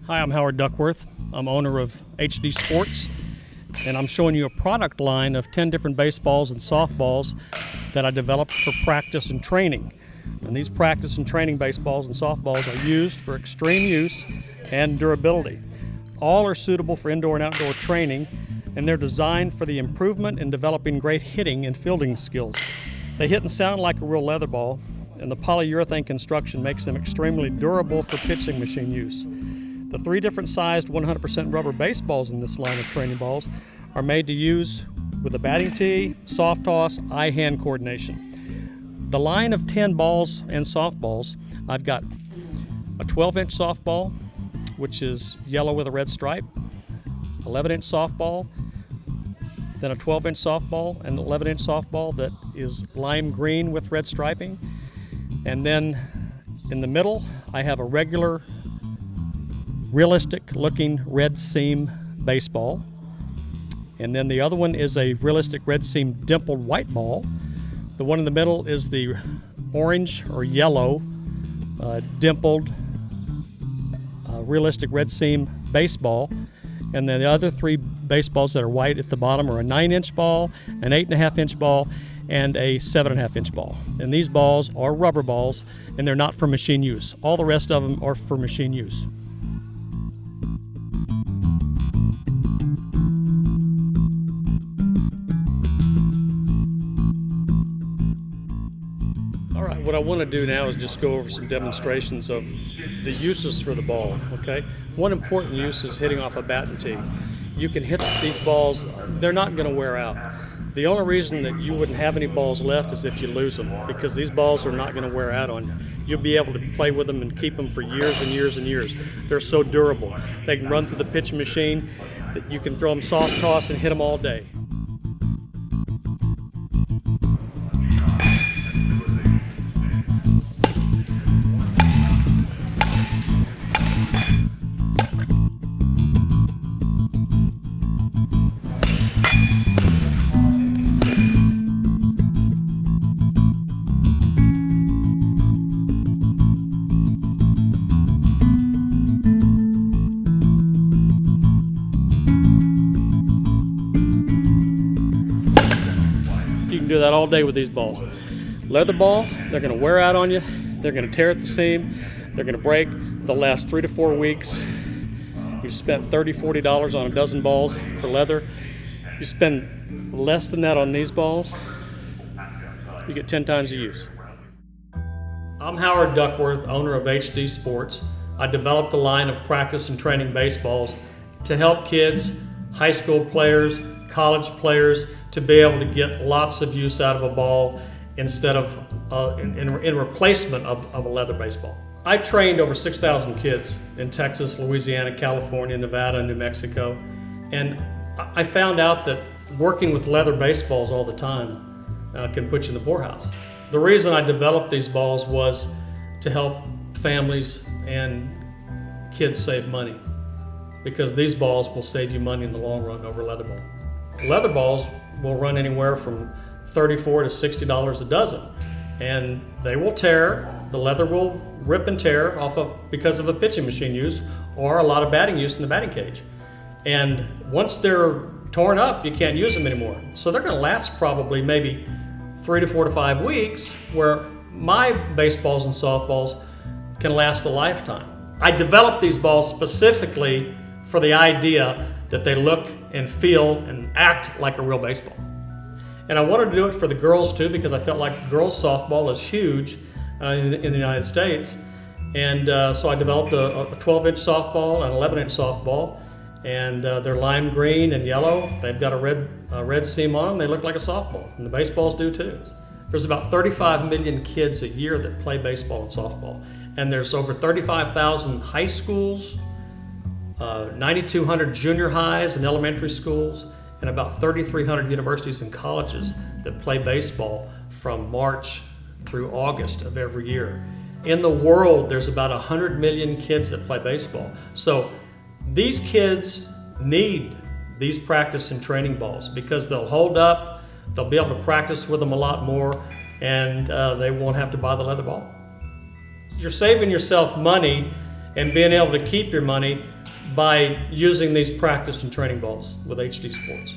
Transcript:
Hi, I'm Howard Duckworth. I'm owner of HDSports, and I'm showing you a product line of 10 different baseballs and softballs that I developed for practice and training. And these practice and training baseballs and softballs are used for extreme use and durability. All are suitable for indoor and outdoor training, and they're designed for the improvement in developing great hitting and fielding skills. They hit and sound like a real leather ball, and the polyurethane construction makes them extremely durable for pitching machine use. The 3 different sized 100% rubber baseballs in this line of training balls are made to use with a batting tee, soft toss, eye-hand coordination. The line of 10 balls and softballs, I've got a 12-inch softball, which is yellow with a red stripe, 11-inch softball, then a 12-inch softball, and an 11-inch softball that is lime green with red striping. And then in the middle, I have a regular realistic looking red seam baseball, and then the other one is a realistic red seam dimpled white ball. The one in the middle is the orange or yellow dimpled realistic red seam baseball, and then the other 3 baseballs that are white at the bottom are a 9-inch ball, an 8.5-inch ball, and a 7.5-inch ball. And these balls are rubber balls, and they're not for machine use. All the rest of them are for machine use. What I want to do now is just go over some demonstrations of the uses for the ball, okay? One important use is hitting off a bat and tee. You can hit these balls, they're not going to wear out. The only reason that you wouldn't have any balls left is if you lose them, because these balls are not going to wear out on you. You'll be able to play with them and keep them for years and years and years. They're so durable. They can run through the pitching machine, that you can throw them soft toss and hit them all day. You can do that all day with these balls. Leather ball, they're going to wear out on you. They're going to tear at the seam. They're going to break. They'll last 3 to 4 weeks. You spent $30, $40 on a dozen balls for leather. You spend less than that on these balls, you get 10 times the use. I'm Howard Duckworth, owner of HDSports. I developed a line of practice and training baseballs to help kids, high school players, college players, to be able to get lots of use out of a ball instead of in replacement of a leather baseball. I trained over 6,000 kids in Texas, Louisiana, California, Nevada, and New Mexico, and I found out that working with leather baseballs all the time can put you in the poorhouse. The reason I developed these balls was to help families and kids save money, because these balls will save you money in the long run over a leather ball. Leather balls will run anywhere from $34 to $60 a dozen, and they will tear. The leather will rip and tear because of a pitching machine use or a lot of batting use in the batting cage. And once they're torn up, you can't use them anymore. So they're going to last probably maybe 3 to 4 to 5 weeks, where my baseballs and softballs can last a lifetime. I developed these balls specifically for the idea that they look and feel and act like a real baseball. And I wanted to do it for the girls too, because I felt like girls softball is huge in the United States. And so I developed a 12-inch softball and 11-inch softball, and they're lime green and yellow. They've got a red seam on them. They look like a softball, and the baseballs do too. There's about 35 million kids a year that play baseball and softball, and there's over 35,000 high schools, 9,200 junior highs and elementary schools, and about 3,300 universities and colleges that play baseball from March through August of every year. In the world, there's about 100 million kids that play baseball. So these kids need these practice and training balls because they'll hold up, they'll be able to practice with them a lot more, and they won't have to buy the leather ball. You're saving yourself money and being able to keep your money by using these practice and training balls with HD Sports.